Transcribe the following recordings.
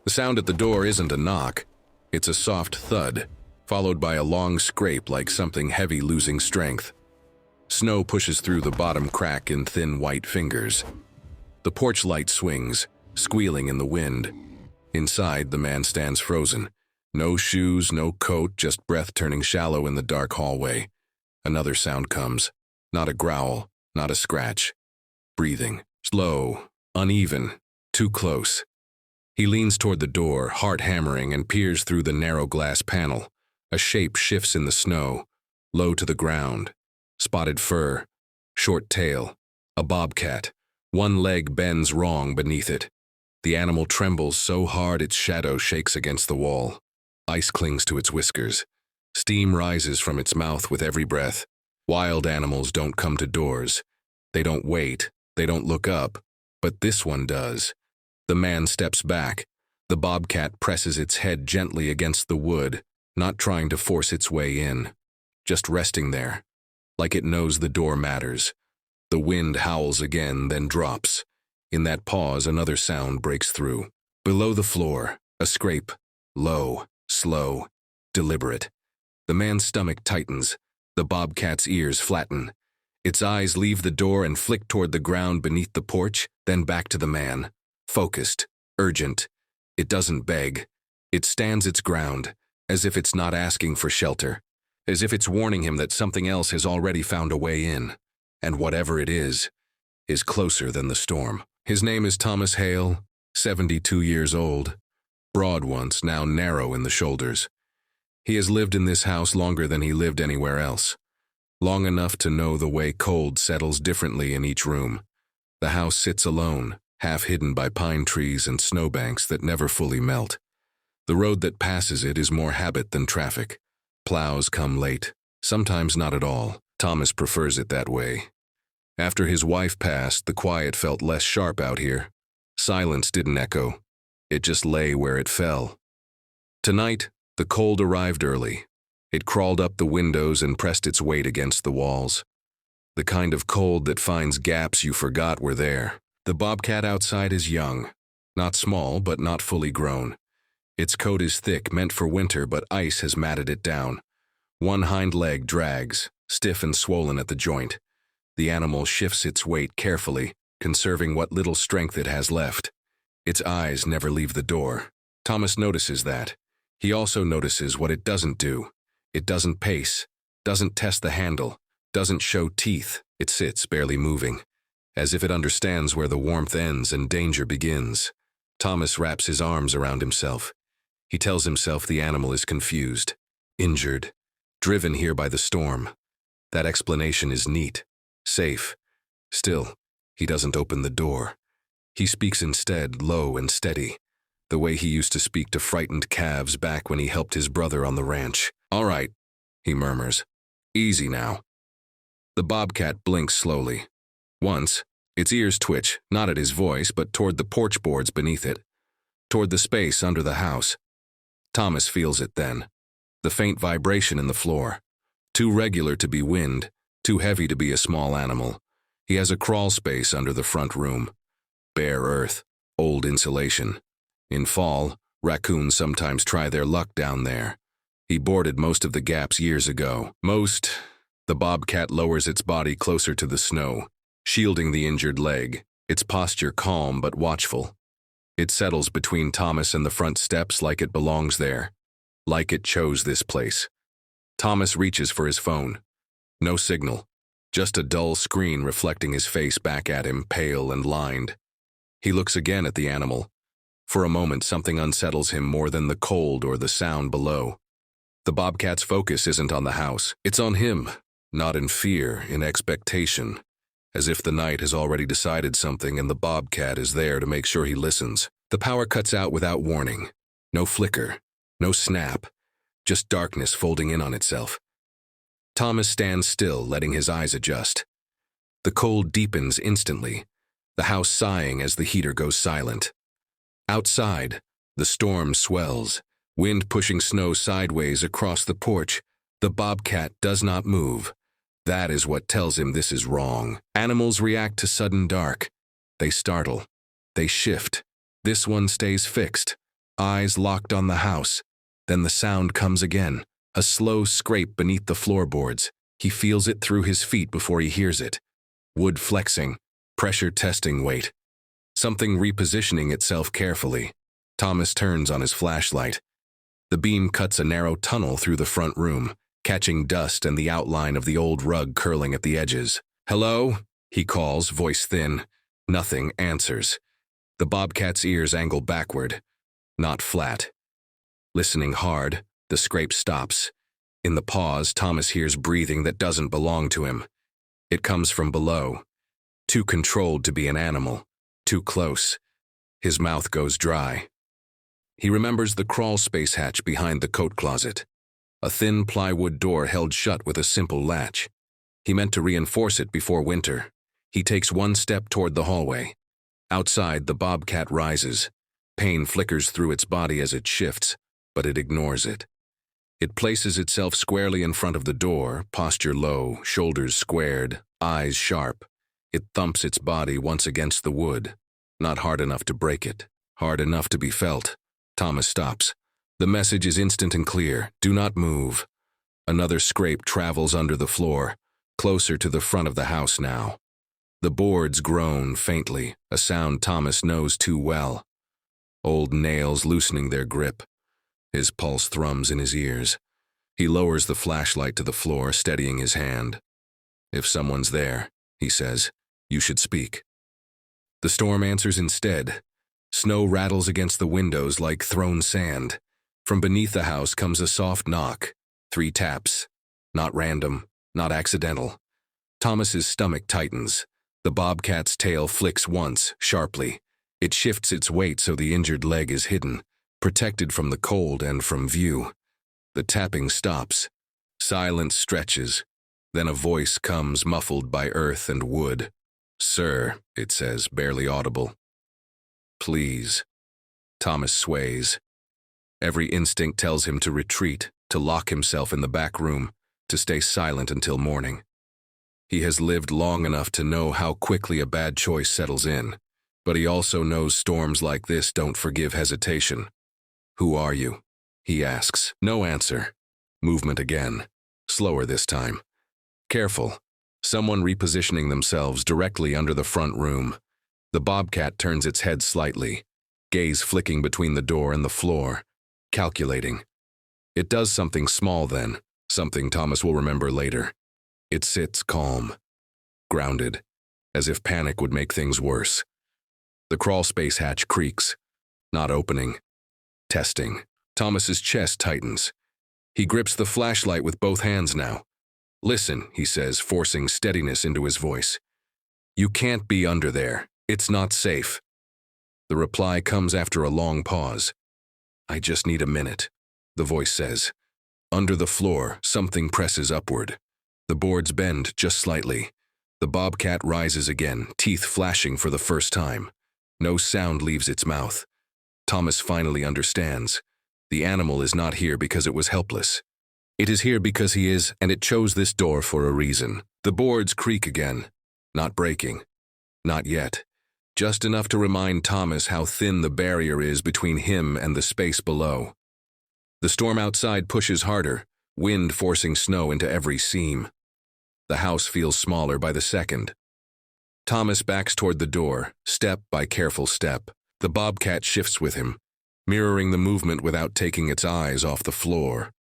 The sound at the door isn't a knock. It's a soft thud, followed by a long scrape like something heavy losing strength. Snow pushes through the bottom crack in thin white fingers. The porch light swings, squealing in the wind. Inside, the man stands frozen. No shoes, no coat, just breath turning shallow in the dark hallway. Another sound comes. Not a growl, not a scratch. Breathing. Slow, uneven, too close. He leans toward the door, heart hammering, and peers through the narrow glass panel. A shape shifts in the snow, low to the ground. Spotted fur, short tail, a bobcat. One leg bends wrong beneath it. The animal trembles so hard its shadow shakes against the wall. Ice clings to its whiskers. Steam rises from its mouth with every breath. Wild animals don't come to doors. They don't wait. They don't look up. But this one does. The man steps back. The bobcat presses its head gently against the wood, not trying to force its way in. Just resting there, like it knows the door matters. The wind howls again, then drops. In that pause, another sound breaks through. Below the floor, a scrape. Low, slow, deliberate. The man's stomach tightens. The bobcat's ears flatten. Its eyes leave the door and flick toward the ground beneath the porch, then back to the man. Focused, urgent. It doesn't beg. It stands its ground, as if it's not asking for shelter, as if it's warning him that something else has already found a way in, and whatever it is closer than the storm. His name is Thomas Hale, 72 years old, broad once, now narrow in the shoulders. He has lived in this house longer than he lived anywhere else, long enough to know the way cold settles differently in each room. The house sits alone, half hidden by pine trees and snowbanks that never fully melt. The road that passes it is more habit than traffic. Plows come late, sometimes not at all. Thomas prefers it that way. After his wife passed, the quiet felt less sharp out here. Silence didn't echo. It just lay where it fell. Tonight, the cold arrived early. It crawled up the windows and pressed its weight against the walls. The kind of cold that finds gaps you forgot were there. The bobcat outside is young. Not small, but not fully grown. Its coat is thick, meant for winter, but ice has matted it down. One hind leg drags, stiff and swollen at the joint. The animal shifts its weight carefully, conserving what little strength it has left. Its eyes never leave the door. Thomas notices that. He also notices what it doesn't do. It doesn't pace, doesn't test the handle, doesn't show teeth. It sits, barely moving, as if it understands where the warmth ends and danger begins. Thomas wraps his arms around himself. He tells himself the animal is confused, injured, driven here by the storm. That explanation is neat, safe. Still, he doesn't open the door. He speaks instead, low and steady, the way he used to speak to frightened calves back when he helped his brother on the ranch. "All right," he murmurs. "Easy now." The bobcat blinks slowly. Once, its ears twitch, not at his voice, but toward the porch boards beneath it, toward the space under the house. Thomas feels it then. The faint vibration in the floor. Too regular to be wind, too heavy to be a small animal. He has a crawl space under the front room. Bare earth, old insulation. In fall, raccoons sometimes try their luck down there. He boarded most of the gaps years ago. The bobcat lowers its body closer to the snow, shielding the injured leg, its posture calm but watchful. It settles between Thomas and the front steps like it belongs there, like it chose this place. Thomas reaches for his phone. No signal, just a dull screen reflecting his face back at him, pale and lined. He looks again at the animal. For a moment, something unsettles him more than the cold or the sound below. The bobcat's focus isn't on the house. It's on him, not in fear, in expectation, as if the night has already decided something and the bobcat is there to make sure he listens. The power cuts out without warning. No flicker, no snap, just darkness folding in on itself. Thomas stands still, letting his eyes adjust. The cold deepens instantly, the house sighing as the heater goes silent. Outside, the storm swells, wind pushing snow sideways across the porch. The bobcat does not move. That is what tells him this is wrong. Animals react to sudden dark. They startle. They shift. This one stays fixed. eyes locked on the house. Then the sound comes again, a slow scrape beneath the floorboards. He feels it through his feet before he hears it. Wood flexing, pressure testing weight. Something repositioning itself carefully. Thomas turns on his flashlight. The beam cuts a narrow tunnel through the front room, catching dust and the outline of the old rug curling at the edges. "Hello?" he calls, voice thin. Nothing answers. The Bobcat's ears angle backward, not flat. Listening hard, the scrape stops. In the pause, Thomas hears breathing that doesn't belong to him. It comes from below. Too controlled to be an animal. Too close. His mouth goes dry. He remembers the crawl space hatch behind the coat closet. A thin plywood door held shut with a simple latch. He meant to reinforce it before winter. He takes one step toward the hallway. Outside, the Bobcat rises. Pain flickers through its body as it shifts, but it ignores it. It places itself squarely in front of the door, posture low, shoulders squared, eyes sharp. It thumps its body once against the wood. Not hard enough to break it. Hard enough to be felt. Thomas stops. The message is instant and clear. Do not move. Another scrape travels under the floor, closer to the front of the house now. The boards groan faintly, a sound Thomas knows too well. Old nails loosening their grip. His pulse thrums in his ears. He lowers the flashlight to the floor, steadying his hand. "If someone's there," he says, "you should speak." The storm answers instead. Snow rattles against the windows like thrown sand. From beneath the house comes a soft knock. 3 taps. Not random, not accidental. Thomas's stomach tightens. The Bobcat's tail flicks once, sharply. It shifts its weight so the injured leg is hidden, protected from the cold and from view. The tapping stops. Silence stretches. Then a voice comes muffled by earth and wood. "Sir," it says, barely audible. "Please." Thomas sways. Every instinct tells him to retreat, to lock himself in the back room, to stay silent until morning. He has lived long enough to know how quickly a bad choice settles in, but he also knows storms like this don't forgive hesitation. "Who are you?" he asks. No answer. Movement again. Slower this time. Careful. Someone repositioning themselves directly under the front room. The Bobcat turns its head slightly, gaze flicking between the door and the floor, calculating. It does something small then, something Thomas will remember later. It sits calm, grounded, as if panic would make things worse. The crawl space hatch creaks, not opening, testing. Thomas's chest tightens. He grips the flashlight with both hands now. "Listen," he says, forcing steadiness into his voice. "You can't be under there. It's not safe." The reply comes after a long pause. "I just need a minute," the voice says. Under the floor, something presses upward. The boards bend just slightly. The Bobcat rises again, teeth flashing for the first time. No sound leaves its mouth. Thomas finally understands. The animal is not here because it was helpless. It is here because he is, and it chose this door for a reason. The boards creak again. Not breaking. Not yet. Just enough to remind Thomas how thin the barrier is between him and the space below. The storm outside pushes harder, wind forcing snow into every seam. The house feels smaller by the second. Thomas backs toward the door, step by careful step. The Bobcat shifts with him, mirroring the movement without taking its eyes off the floor.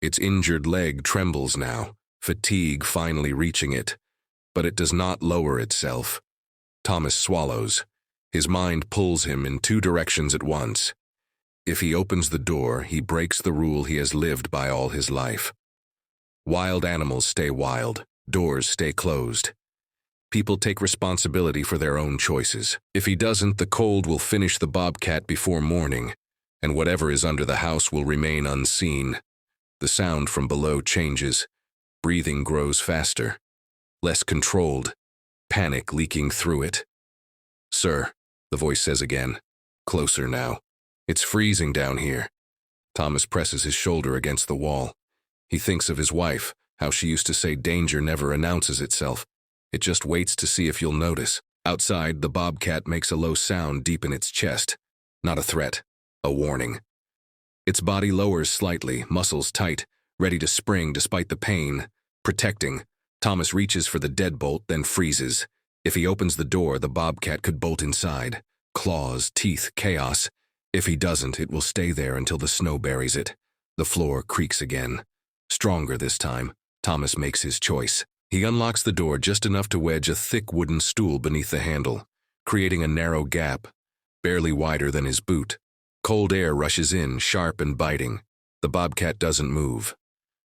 Its injured leg trembles now, fatigue finally reaching it, but it does not lower itself. Thomas swallows. His mind pulls him in 2 directions at once. If he opens the door, he breaks the rule he has lived by all his life. Wild animals stay wild. Doors stay closed. People take responsibility for their own choices. If he doesn't, the cold will finish the Bobcat before morning, and whatever is under the house will remain unseen. The sound from below changes. Breathing grows faster, less controlled, panic leaking through it. "Sir," the voice says again, closer now. "It's freezing down here." Thomas presses his shoulder against the wall. He thinks of his wife, how she used to say danger never announces itself. It just waits to see if you'll notice. Outside, the Bobcat makes a low sound deep in its chest. Not a threat, A warning. Its body lowers slightly, muscles tight, ready to spring despite the pain. Protecting. Thomas reaches for the deadbolt, then freezes. If he opens the door, the Bobcat could bolt inside. Claws, teeth, chaos. If he doesn't, it will stay there until the snow buries it. The floor creaks again. Stronger this time. Thomas makes his choice. He unlocks the door just enough to wedge a thick wooden stool beneath the handle, creating a narrow gap, barely wider than his boot. Cold air rushes in, sharp and biting. The Bobcat doesn't move.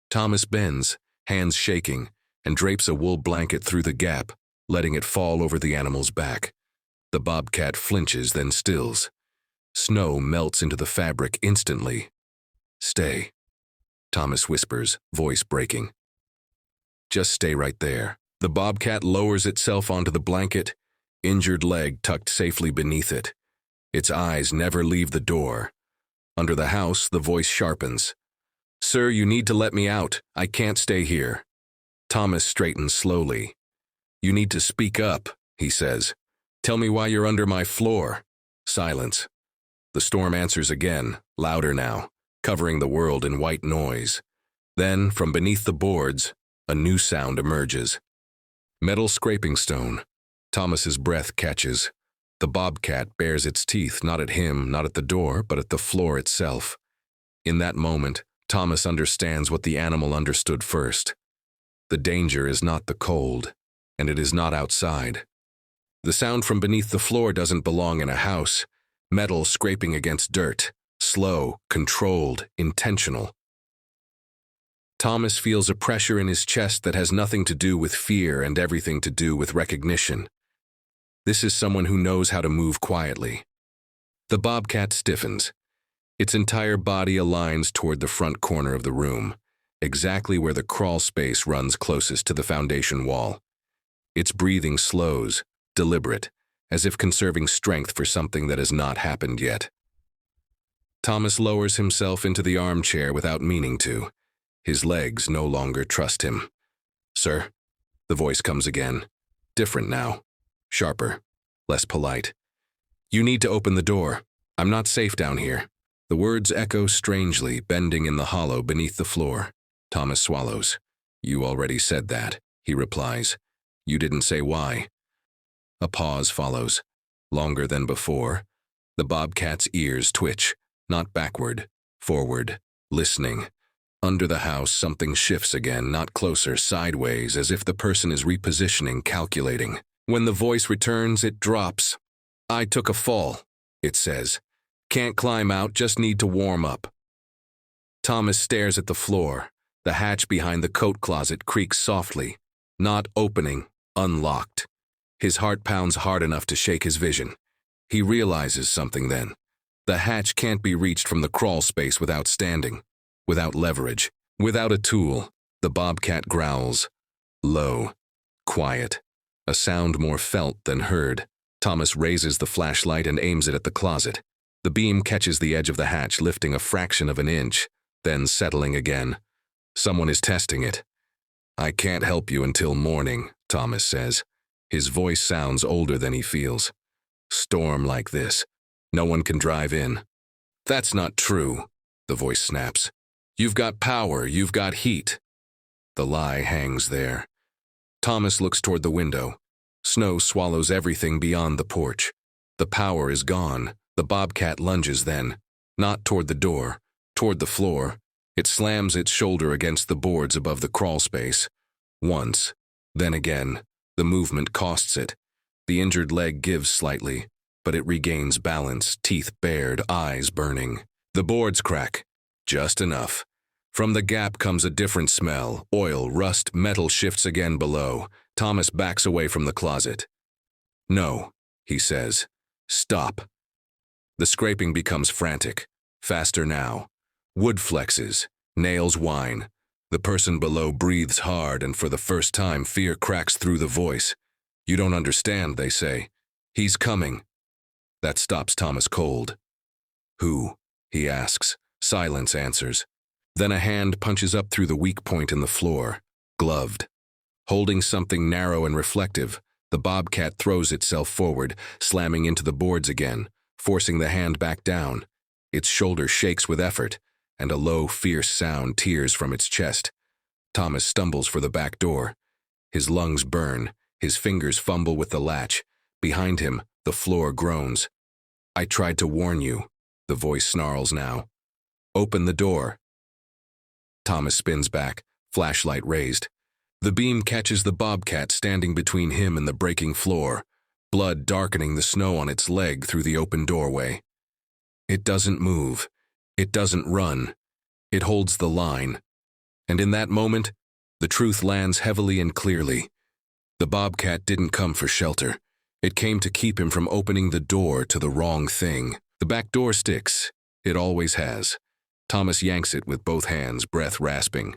Thomas bends, hands shaking, and drapes a wool blanket through the gap, letting it fall over the animal's back. The Bobcat flinches, then stills. Snow melts into the fabric instantly. "Stay," Thomas whispers, voice breaking. "Just stay right there." The Bobcat lowers itself onto the blanket, injured leg tucked safely beneath it. Its eyes never leave the door. Under the house, the voice sharpens. "Sir, you need to let me out. I can't stay here." Thomas straightens slowly. "You need to speak up," he says. "Tell me why you're under my floor." Silence. The storm answers again, louder now, covering the world in white noise. Then, from beneath the boards, a new sound emerges. Metal scraping stone. Thomas's breath catches. The Bobcat bares its teeth, not at him, not at the door, but at the floor itself. In that moment, Thomas understands what the animal understood first. The danger is not the cold, and it is not outside. The sound from beneath the floor doesn't belong in a house. Metal scraping against dirt. Slow, controlled, intentional. Thomas feels a pressure in his chest that has nothing to do with fear and everything to do with recognition. This is someone who knows how to move quietly. The Bobcat stiffens. Its entire body aligns toward the front corner of the room, exactly where the crawl space runs closest to the foundation wall. Its breathing slows, deliberate, as if conserving strength for something that has not happened yet. Thomas lowers himself into the armchair without meaning to. His legs no longer trust him. "Sir," the voice comes again. Different now. Sharper. Less polite. "You need to open the door. I'm not safe down here." The words echo strangely, bending in the hollow beneath the floor. Thomas swallows. "You already said that," he replies. "You didn't say why." A pause follows. Longer than before. The Bobcat's ears twitch. Not backward. Forward. Listening. Under the house, something shifts again, not closer, sideways, as if the person is repositioning, calculating. When the voice returns, it drops. "I took a fall," it says. "Can't climb out, just need to warm up." Thomas stares at the floor. The hatch behind the coat closet creaks softly. Not opening, unlocked. His heart pounds hard enough to shake his vision. He realizes something then. The hatch can't be reached from the crawl space without standing. Without leverage, without a tool. The Bobcat growls. Low. Quiet. A sound more felt than heard. Thomas raises the flashlight and aims it at the closet. The beam catches the edge of the hatch, lifting a fraction of an inch, then settling again. Someone is testing it. "I can't help you until morning," Thomas says. His voice sounds older than he feels. "Storm like this. No one can drive in." "That's not true," the voice snaps. "You've got power, you've got heat." The lie hangs there. Thomas looks toward the window. Snow swallows everything beyond the porch. The power is gone. The Bobcat lunges then, not toward the door, toward the floor. It slams its shoulder against the boards above the crawl space. Once, then again. The movement costs it. The injured leg gives slightly, but it regains balance, teeth bared, eyes burning. The boards crack. Just enough. From the gap comes a different smell. Oil, rust, metal shifts again below. Thomas backs away from the closet. "No," he says. "Stop." The scraping becomes frantic. Faster now. Wood flexes. Nails whine. The person below breathes hard, and for the first time, fear cracks through the voice. "You don't understand," they say. "He's coming." That stops Thomas cold. "Who?" he asks. Silence answers. Then a hand punches up through the weak point in the floor, gloved. Holding something narrow and reflective, the Bobcat throws itself forward, slamming into the boards again, forcing the hand back down. Its shoulder shakes with effort, and a low, fierce sound tears from its chest. Thomas stumbles for the back door. His lungs burn, his fingers fumble with the latch. Behind him, the floor groans. "I tried to warn you," the voice snarls now. "Open the door." Thomas spins back, flashlight raised. The beam catches the bobcat standing between him and the breaking floor, blood darkening the snow on its leg through the open doorway. It doesn't move. It doesn't run. It holds the line. And in that moment, the truth lands heavily and clearly. The bobcat didn't come for shelter. It came to keep him from opening the door to the wrong thing. The back door sticks. It always has. Thomas yanks it with both hands, breath rasping,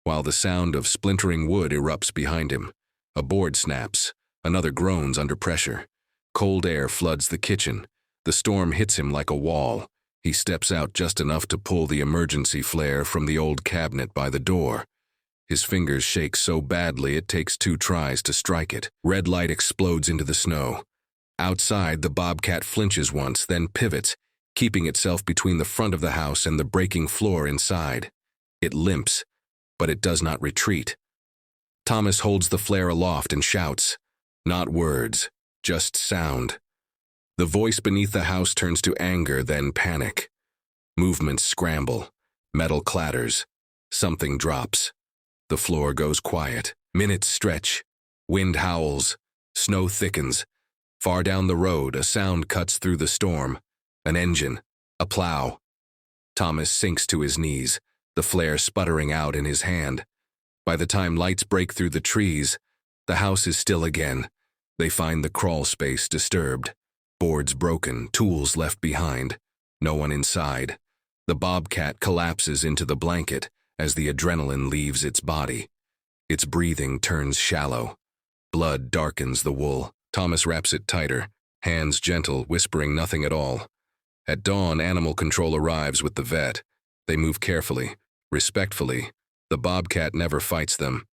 while the sound of splintering wood erupts behind him. A board snaps. Another groans under pressure. Cold air floods the kitchen. The storm hits him like a wall. He steps out just enough to pull the emergency flare from the old cabinet by the door. His fingers shake so badly it takes 2 tries to strike it. Red light explodes into the snow. Outside, the bobcat flinches once, then pivots, keeping itself between the front of the house and the breaking floor inside. It limps, but it does not retreat. Thomas holds the flare aloft and shouts. Not words, just sound. The voice beneath the house turns to anger, then panic. Movements scramble. Metal clatters. Something drops. The floor goes quiet. Minutes stretch. Wind howls. Snow thickens. Far down the road, a sound cuts through the storm. An engine. A plow. Thomas sinks to his knees, the flare sputtering out in his hand. By the time lights break through the trees, the house is still again. They find the crawl space disturbed. Boards broken, tools left behind. No one inside. The bobcat collapses into the blanket as the adrenaline leaves its body. Its breathing turns shallow. Blood darkens the wool. Thomas wraps it tighter, hands gentle, whispering nothing at all. At dawn, animal control arrives with the vet. They move carefully, respectfully. The bobcat never fights them.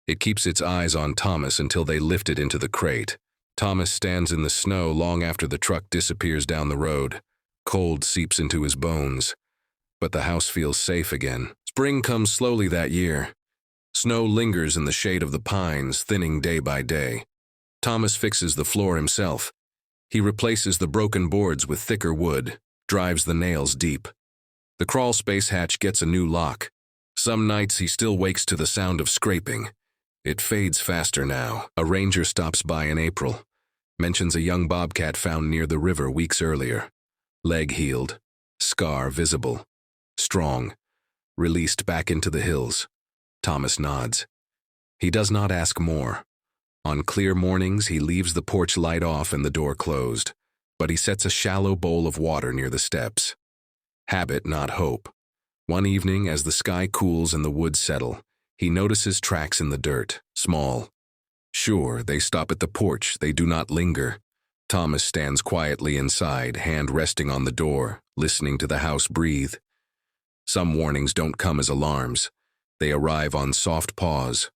It keeps its eyes on Thomas until they lift it into the crate. Thomas stands in the snow long after the truck disappears down the road. Cold seeps into his bones. But the house feels safe again. Spring comes slowly that year. Snow lingers in the shade of the pines, thinning day by day. Thomas fixes the floor himself. He replaces the broken boards with thicker wood, drives the nails deep. The crawl space hatch gets a new lock. Some nights he still wakes to the sound of scraping. It fades faster now. A ranger stops by in April, mentions a young bobcat found near the river weeks earlier. Leg healed, scar visible, strong, released back into the hills. Thomas nods. He does not ask more. On clear mornings, he leaves the porch light off and the door closed, but he sets a shallow bowl of water near the steps. Habit, not hope. One evening, as the sky cools and the woods settle, he notices tracks in the dirt, small. Sure, they stop at the porch, they do not linger. Thomas stands quietly inside, hand resting on the door, listening to the house breathe. Some warnings don't come as alarms. They arrive on soft paws,